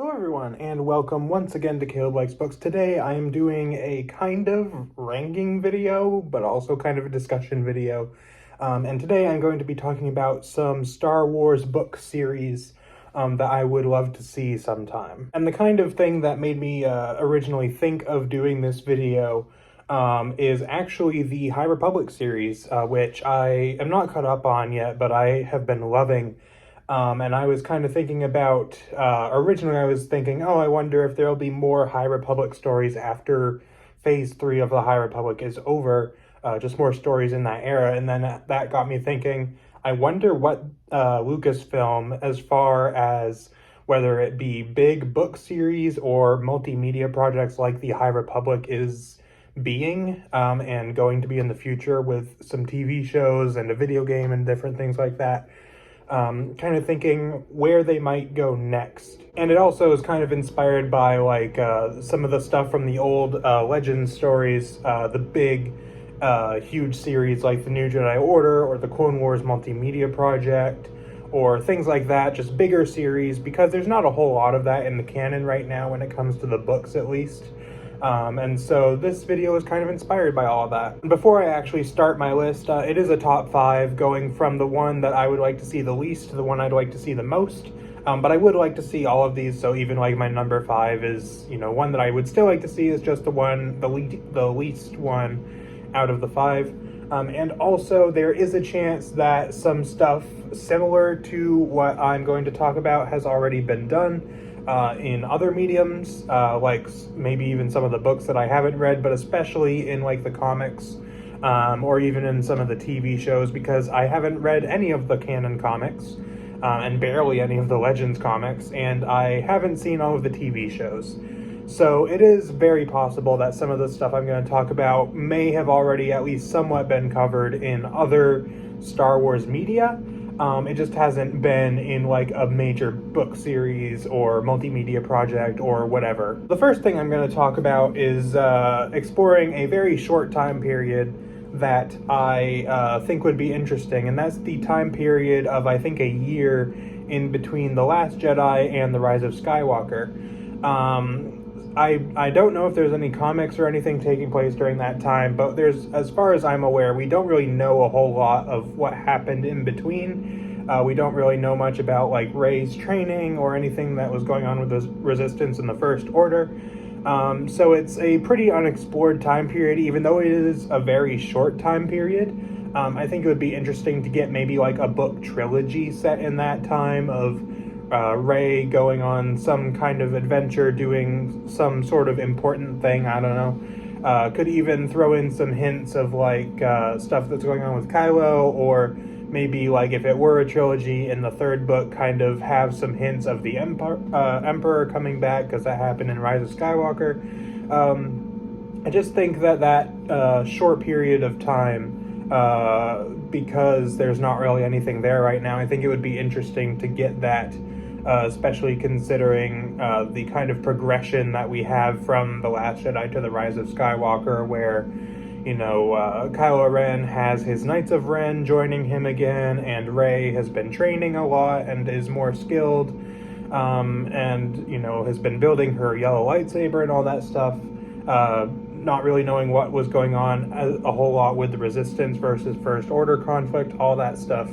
Hello everyone, and welcome once again to Caleb Likes Books. Today I am doing a kind of ranking video, but also kind of a discussion video. And today I'm going to be talking about some Star Wars book series that I would love to see sometime. And the kind of thing that made me originally think of doing this video is actually the High Republic series, which I am not caught up on yet, but I have been loving. And I was kind of thinking about, originally I was thinking, oh, I wonder if there'll be more High Republic stories after Phase 3 of the High Republic is over, just more stories in that era. And then that got me thinking, I wonder what Lucasfilm, as far as whether it be big book series or multimedia projects like the High Republic is being, and going to be in the future with some TV shows and a video game and different things like that. Kind of thinking where they might go next. And it also is kind of inspired by like some of the stuff from the old Legends stories, the big, huge series like the New Jedi Order or the Clone Wars multimedia project or things like that, just bigger series, because there's not a whole lot of that in the canon right now when it comes to the books at least. And so this video is kind of inspired by all of that. Before I actually start my list, it is a top 5 going from the one that I would like to see the least to the one I'd like to see the most. But I would like to see all of these, so even like my number 5 is, one that I would still like to see is just the least one out of the 5. And also there is a chance that some stuff similar to what I'm going to talk about has already been done in other mediums, like maybe even some of the books that I haven't read, but especially in like the comics, or even in some of the TV shows, because I haven't read any of the canon comics, and barely any of the Legends comics, and I haven't seen all of the TV shows. So it is very possible that some of the stuff I'm going to talk about may have already at least somewhat been covered in other Star Wars media. It just hasn't been in like a major book series or multimedia project or whatever. The first thing I'm going to talk about is exploring a very short time period that I think would be interesting, and that's the time period of, I think, a year in between The Last Jedi and The Rise of Skywalker. I don't know if there's any comics or anything taking place during that time, but as far as I'm aware, we don't really know a whole lot of what happened in between. We don't really know much about like Rey's training or anything that was going on with the Resistance in the First Order. So it's a pretty unexplored time period, even though it is a very short time period. I think it would be interesting to get maybe like a book trilogy set in that time of Rey going on some kind of adventure, doing some sort of important thing, I don't know. Could even throw in some hints of like stuff that's going on with Kylo, or maybe like if it were a trilogy in the third book, kind of have some hints of the Emperor coming back, because that happened in Rise of Skywalker. I just think that short period of time, because there's not really anything there right now, I think it would be interesting to get that, especially considering the kind of progression that we have from The Last Jedi to The Rise of Skywalker, where, Kylo Ren has his Knights of Ren joining him again, and Rey has been training a lot and is more skilled, and, has been building her yellow lightsaber and all that stuff, not really knowing what was going on a whole lot with the Resistance versus First Order conflict, all that stuff.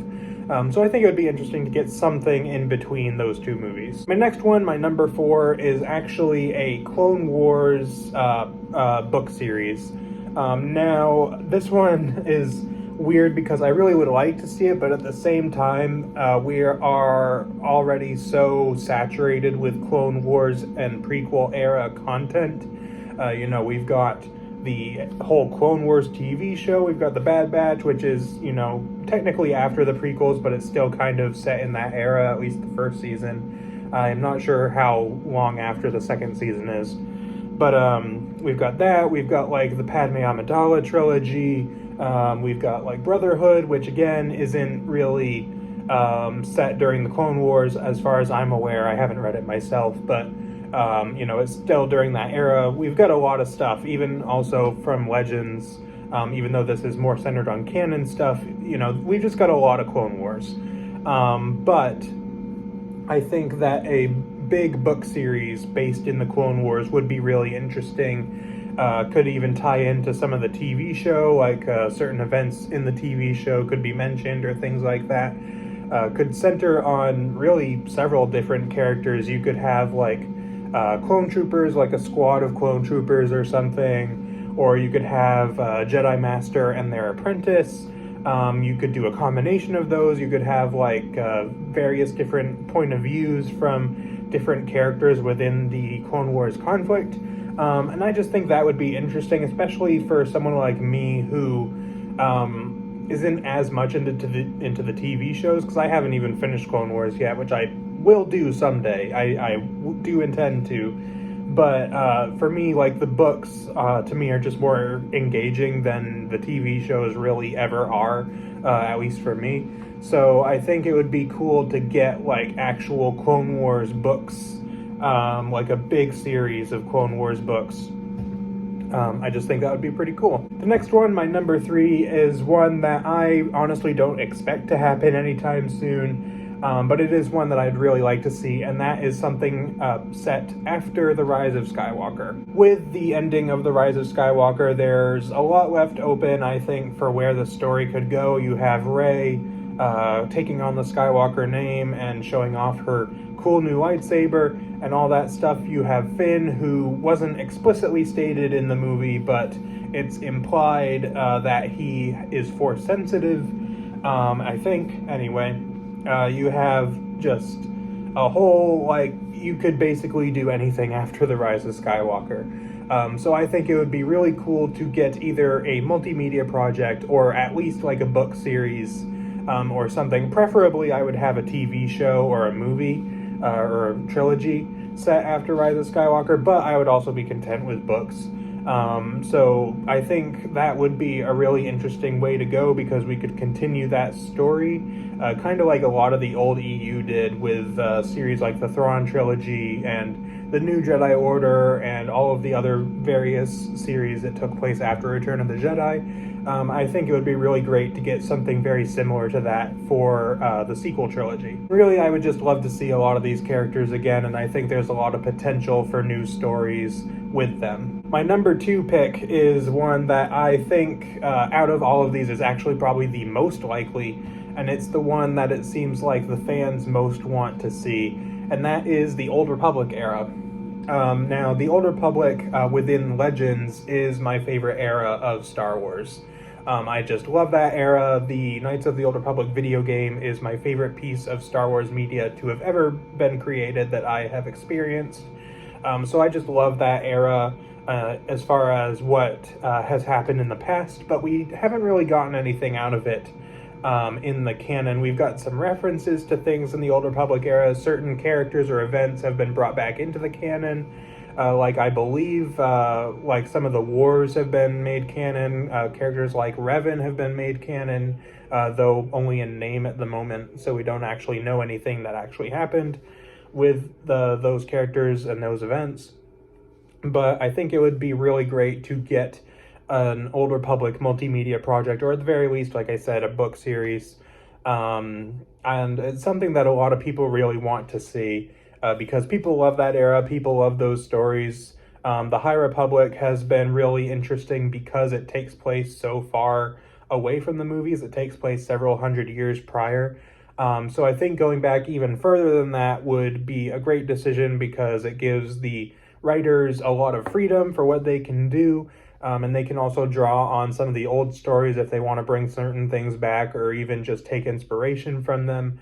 So I think it would be interesting to get something in between those two movies. My next one, my number 4, is actually a Clone Wars book series. Now, this one is weird because I really would like to see it, but at the same time, we are already so saturated with Clone Wars and prequel era content. We've got the whole Clone Wars TV show, we've got The Bad Batch, which is, technically after the prequels, but it's still kind of set in that era, at least the first season. I'm not sure how long after the second season is. But we've got that, we've got like the Padme Amidala trilogy, we've got like Brotherhood, which again isn't really set during the Clone Wars as far as I'm aware. I haven't read it myself, but it's still during that era. We've got a lot of stuff, even also from Legends, even though this is more centered on canon stuff, we've just got a lot of Clone Wars. But I think that a big book series based in the Clone Wars would be really interesting. Could even tie into some of the TV show, like certain events in the TV show could be mentioned or things like that. Could center on really several different characters. You could have like clone troopers, like a squad of clone troopers or something, or you could have a Jedi Master and their apprentice. You could do a combination of those. You could have like various different point of views from different characters within the Clone Wars conflict. And I just think that would be interesting, especially for someone like me who isn't as much into the TV shows, because I haven't even finished Clone Wars yet, which I will do someday. I do intend to. But for me, like, the books, to me, are just more engaging than the TV shows really ever are, at least for me. So I think it would be cool to get, like, actual Clone Wars books, like a big series of Clone Wars books. I just think that would be pretty cool. The next one, my number 3, is one that I honestly don't expect to happen anytime soon. But it is one that I'd really like to see, and that is something set after The Rise of Skywalker. With the ending of The Rise of Skywalker, there's a lot left open, I think, for where the story could go. You have Rey taking on the Skywalker name and showing off her cool new lightsaber and all that stuff. You have Finn, who wasn't explicitly stated in the movie, but it's implied that he is Force sensitive, I think, anyway. You have just a whole, like, you could basically do anything after The Rise of Skywalker. So I think it would be really cool to get either a multimedia project or at least like a book series or something. Preferably I would have a TV show or a movie or a trilogy set after Rise of Skywalker, but I would also be content with books. So I think that would be a really interesting way to go, because we could continue that story, kind of like a lot of the old EU did with series like the Thrawn trilogy and the New Jedi Order and all of the other various series that took place after Return of the Jedi. I think it would be really great to get something very similar to that for the sequel trilogy. Really, I would just love to see a lot of these characters again, and I think there's a lot of potential for new stories with them. My number 2 pick is one that I think out of all of these is actually probably the most likely, and it's the one that it seems like the fans most want to see, and that is the Old Republic era. Now, the Old Republic within Legends is my favorite era of Star Wars. I just love that era. The Knights of the Old Republic video game is my favorite piece of Star Wars media to have ever been created that I have experienced. So I just love that era as far as what has happened in the past, but we haven't really gotten anything out of it in the canon. We've got some references to things in the Old Republic era. Certain characters or events have been brought back into the canon. Like, I believe, like, some of the wars have been made canon. Characters like Revan have been made canon, though only in name at the moment, so we don't actually know anything that actually happened with those characters and those events. But I think it would be really great to get an Old Republic multimedia project, or at the very least, like I said, a book series. And it's something that a lot of people really want to see, because people love that era, people love those stories. The High Republic has been really interesting because it takes place so far away from the movies. It takes place several hundred years prior. So I think going back even further than that would be a great decision, because it gives the writers a lot of freedom for what they can do. And they can also draw on some of the old stories if they want to bring certain things back, or even just take inspiration from them.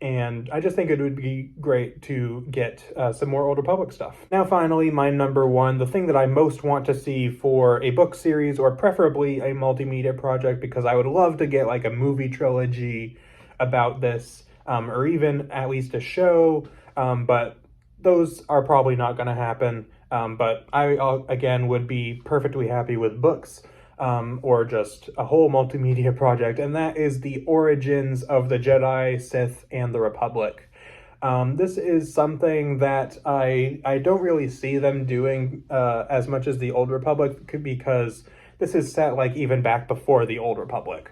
And I just think it would be great to get some more Old Republic stuff. Now, finally, my number 1, the thing that I most want to see for a book series, or preferably a multimedia project, because I would love to get like a movie trilogy about this, or even at least a show, but those are probably not going to happen. But I, again, would be perfectly happy with books, or just a whole multimedia project, and that is the origins of the Jedi, Sith, and the Republic. This is something that I don't really see them doing as much as the Old Republic, because this is set like even back before the Old Republic.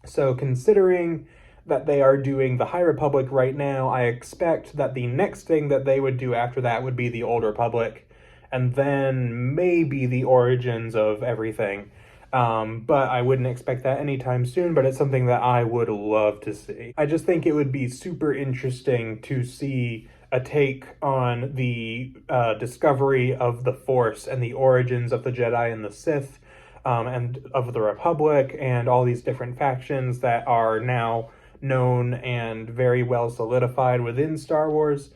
So considering that they are doing the High Republic right now. I expect that the next thing that they would do after that would be the Old Republic, and then maybe the origins of everything. But I wouldn't expect that anytime soon, but it's something that I would love to see. I just think it would be super interesting to see a take on the discovery of the Force and the origins of the Jedi and the Sith, and of the Republic, and all these different factions that are now known and very well solidified within Star Wars.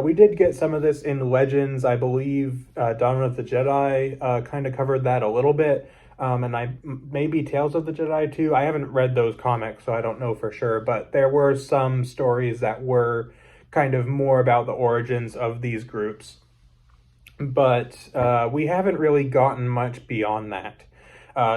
We did get some of this in Legends, I believe. Dawn of the Jedi kind of covered that a little bit, and maybe Tales of the Jedi too. I haven't read those comics, so I don't know for sure, but there were some stories that were kind of more about the origins of these groups. But we haven't really gotten much beyond that.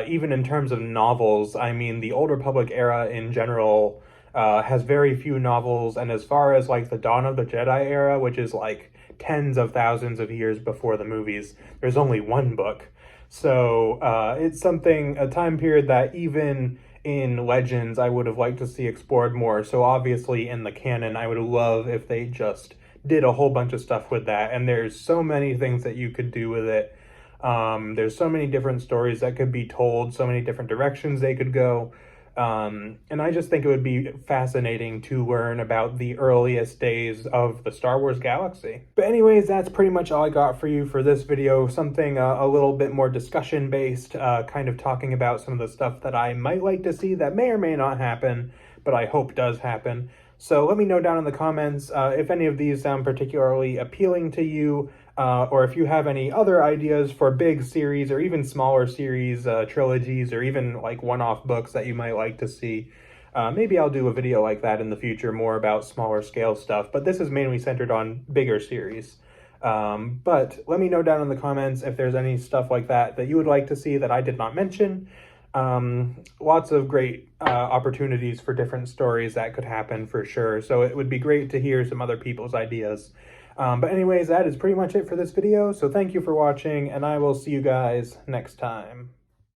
Even in terms of novels, I mean, the Old Republic era in general has very few novels, and as far as like the Dawn of the Jedi era, which is like tens of thousands of years before the movies, there's only one book. So it's a time period that even in Legends I would have liked to see explored more. So obviously in the canon, I would love if they just did a whole bunch of stuff with that, and there's so many things that you could do with it. There's so many different stories that could be told, so many different directions they could go. And I just think it would be fascinating to learn about the earliest days of the Star Wars galaxy. But anyways, that's pretty much all I got for you for this video. Something a little bit more discussion based, kind of talking about some of the stuff that I might like to see that may or may not happen, but I hope does happen. So let me know down in the comments if any of these sound particularly appealing to you, or if you have any other ideas for big series or even smaller series, trilogies, or even like one-off books that you might like to see. Maybe I'll do a video like that in the future, more about smaller scale stuff, but this is mainly centered on bigger series. But let me know down in the comments if there's any stuff like that that you would like to see that I did not mention. Lots of great opportunities for different stories that could happen for sure. So it would be great to hear some other people's ideas. But anyways, that is pretty much it for this video. So thank you for watching, and I will see you guys next time.